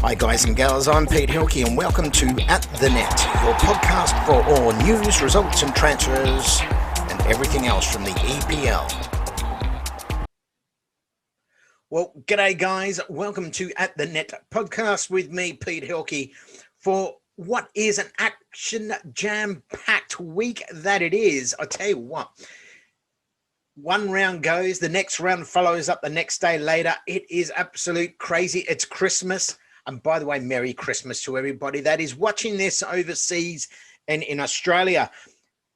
Hi guys and gals, I'm Pete Hilke and welcome to At The Net, your podcast for all news, results and transfers and everything else from the EPL. Well, g'day guys, welcome to At The Net podcast with me, Pete Hilke, for what is an action jam-packed week that it is. I tell you what, one round goes, the next round follows up the next day later. It is absolute crazy. It's Christmas. And by the way, Merry Christmas to everybody that is watching this overseas and in Australia.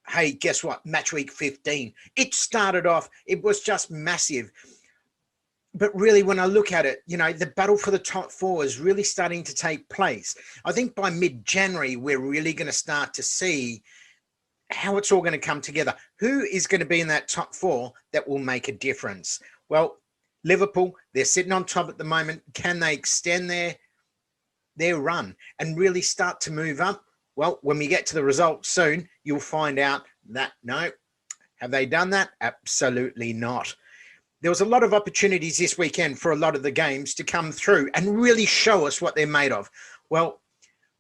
Hey, guess what? Matchweek 15. It started off, it was just massive. But really, when I look at it, you know, the battle for the top four is really starting to take place. I think by mid-January, we're really going to start to see how it's all going to come together. Who is going to be in that top four that will make a difference? Well, Liverpool, they're sitting on top at the moment. Can they extend their run and really start to move up? Well, when we get to the results soon, you'll find out that no. Have they done that? Absolutely not. There was a lot of opportunities this weekend for a lot of the games to come through and really show us what they're made of. Well,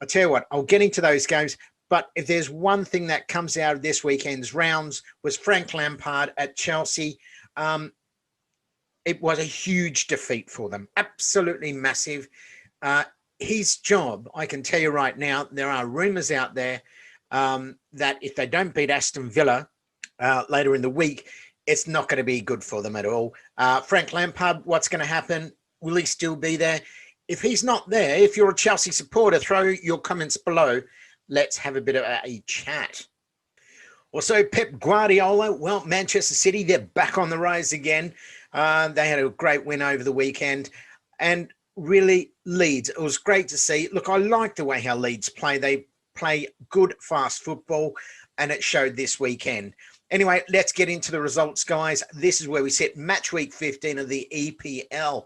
I'll tell you what, I'll get into those games, but if there's one thing that comes out of this weekend's rounds was Frank Lampard at Chelsea. It was a huge defeat for them, absolutely massive. His job, I can tell you right now, there are rumours out there that if they don't beat Aston Villa later in the week, it's not going to be good for them at all. Frank Lampard, what's going to happen? Will he still be there? If he's not there, if you're a Chelsea supporter, throw your comments below. Let's have a bit of a chat. Also, Pep Guardiola, well, Manchester City, they're back on the rise again. They had a great win over the weekend. And really, Leeds, it was great to see. Look, I like the way how Leeds play. They play good, fast football, and it showed this weekend. Anyway, let's get into the results, guys. This is where we sit match week 15 of the EPL.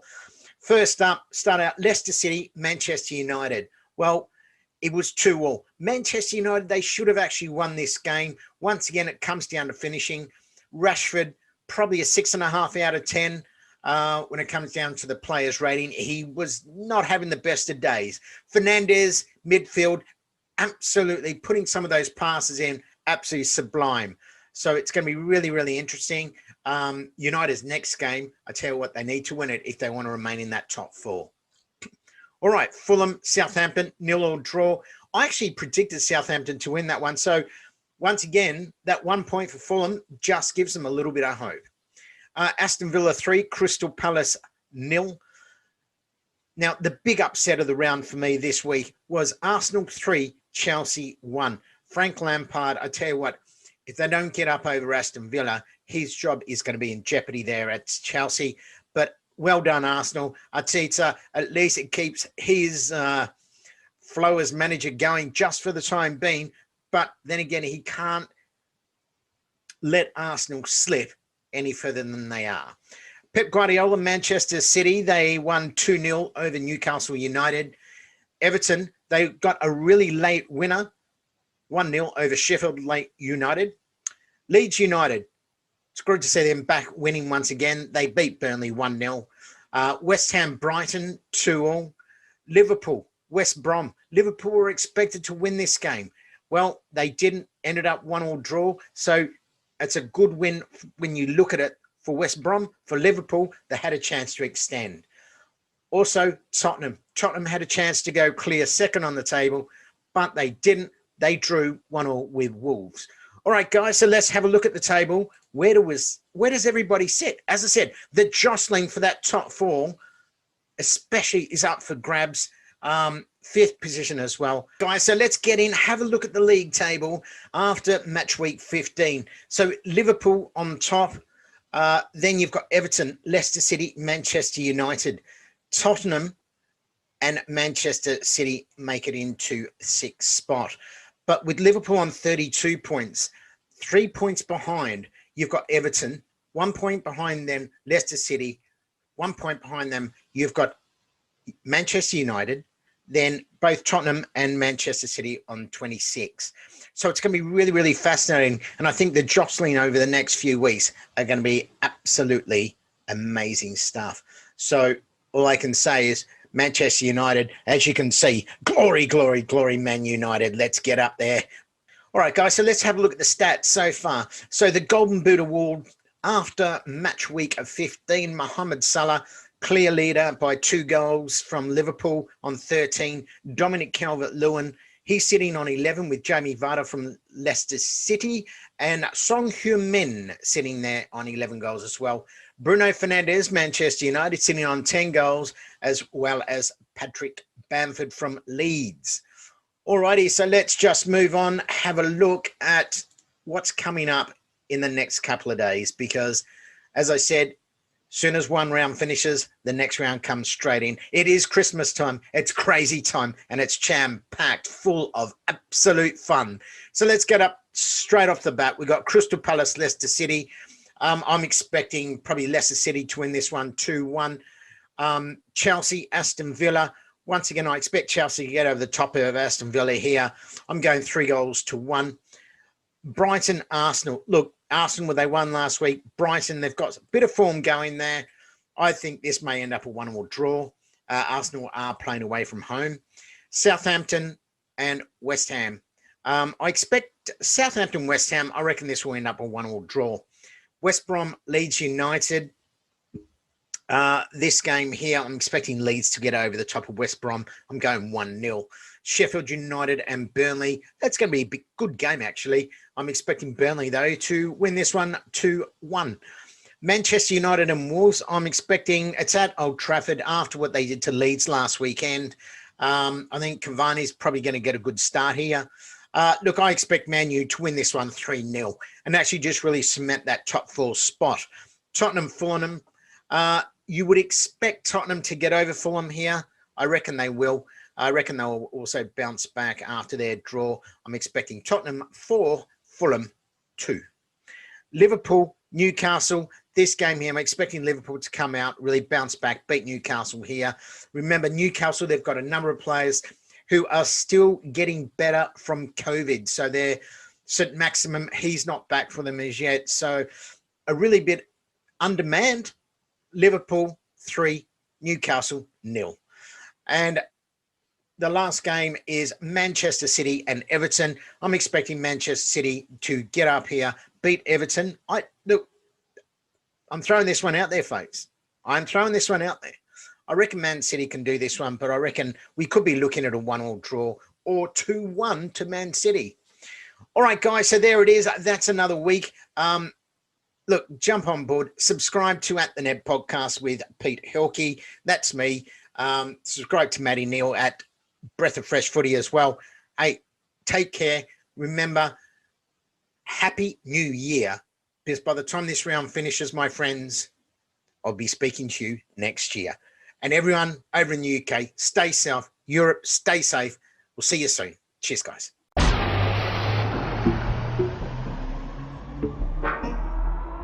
First up, start out Leicester City, Manchester United. Well, it was 2-2. Manchester United, they should have actually won this game. Once again, it comes down to finishing. Rashford, probably a 6.5 out of 10. When it comes down to the player's rating, he was not having the best of days. Fernandes, midfield, absolutely putting some of those passes in, absolutely sublime. So it's going to be really, really interesting. United's next game, I tell you what, they need to win it if they want to remain in that top four. All right, Fulham, Southampton, 0-0 draw. I actually predicted Southampton to win that one. So once again, that 1 point for Fulham just gives them a little bit of hope. Aston Villa 3, Crystal Palace 0. Now, the big upset of the round for me this week was Arsenal 3, Chelsea 1. Frank Lampard, I tell you what, if they don't get up over Aston Villa, his job is going to be in jeopardy there at Chelsea. But well done, Arsenal. I'd say at least it keeps his flow as manager going just for the time being. But then again, he can't let Arsenal slip any further than they are. Pep Guardiola, Manchester City, they won 2-0 over Newcastle United. Everton, they got a really late winner, 1-0 over Sheffield United. Leeds United, it's good to see them back winning once again. They beat Burnley 1-0. West Ham, Brighton 2-2. Liverpool, West Brom. Liverpool were expected to win this game. Well, they didn't, ended up 1-1 draw. So it's a good win when you look at it for West Brom. For Liverpool, they had a chance to extend. Also, Tottenham. Tottenham had a chance to go clear second on the table, but they didn't. They drew 1-1 with Wolves. All right, guys, so let's have a look at the table. Where does everybody sit? As I said, the jostling for that top four especially is up for grabs. Fifth position as well. Guys, so let's get in, have a look at the league table after match week 15. So Liverpool on top. Then you've got Everton, Leicester City, Manchester United. Tottenham and Manchester City make it into 6th spot. But with Liverpool on 32 points, 3 points behind, you've got Everton, 1 point behind them, Leicester City, 1 point behind them, you've got Manchester United, then both Tottenham and Manchester City on 26. So it's going to be really, really fascinating. And I think the jostling over the next few weeks are going to be absolutely amazing stuff. So all I can say is Manchester United. As you can see, glory, glory, glory, Man United. Let's get up there. All right, guys, so let's have a look at the stats so far. So the Golden Boot Award after match week of 15, Mohamed Salah, clear leader by 2 goals from Liverpool on 13. Dominic Calvert-Lewin, he's sitting on 11 with Jamie Vardy from Leicester City, and Son Heung-min sitting there on 11 goals as well. Bruno Fernandes, Manchester United, sitting on 10 goals, as well as Patrick Bamford from Leeds. Alrighty, so let's just move on, have a look at what's coming up in the next couple of days, because as I said, soon as one round finishes, the next round comes straight in. It is Christmas time, it's crazy time, and it's jam-packed, full of absolute fun. So let's get up straight off the bat. We've got Crystal Palace, Leicester City. I'm expecting probably Leicester City to win this one 2-1. Chelsea, Aston Villa. Once again, I expect Chelsea to get over the top of Aston Villa here. I'm going 3-1. Brighton, Arsenal. Look, Arsenal, they won last week. Brighton, they've got a bit of form going there. I think this may end up a 1-1 draw. Arsenal are playing away from home. Southampton and West Ham. I expect Southampton, West Ham, I reckon this will end up a 1-1 draw. West Brom, Leeds United. This game here, I'm expecting Leeds to get over the top of West Brom. I'm going 1-0. Sheffield United and Burnley. That's going to be a big, good game, actually. I'm expecting Burnley, though, to win this one 2-1. Manchester United and Wolves. I'm expecting it's at Old Trafford after what they did to Leeds last weekend. I think Cavani's probably going to get a good start here. Look, I expect Man U to win this one 3-0 and actually just really cement that top 4 spot. Tottenham, Fulham. You would expect Tottenham to get over Fulham here. I reckon they will. I reckon they'll also bounce back after their draw. I'm expecting Tottenham 4, Fulham 2. Liverpool, Newcastle. This game here, I'm expecting Liverpool to come out, really bounce back, beat Newcastle here. Remember, Newcastle, they've got a number of players who are still getting better from COVID. So they're St. Maximum, he's not back for them as yet. So a really bit undermanned. Liverpool 3, Newcastle 0. And the last game is Manchester City and Everton. I'm expecting Manchester City to get up here, beat Everton. Look, I'm throwing this one out there, folks. I'm throwing this one out there. I reckon Man City can do this one, but I reckon we could be looking at a 1-1 draw or 2-1 to Man City. All right, guys, so there it is. That's another week. Look, jump on board, subscribe to At the Ned Podcast with Pete Hilke. That's me. Subscribe to Matty Neal at Breath of Fresh Footy as well. Hey, take care. Remember, Happy New Year, because by the time this round finishes, my friends, I'll be speaking to you next year. And everyone over in the UK, stay safe. Europe, stay safe. We'll see you soon. Cheers, guys.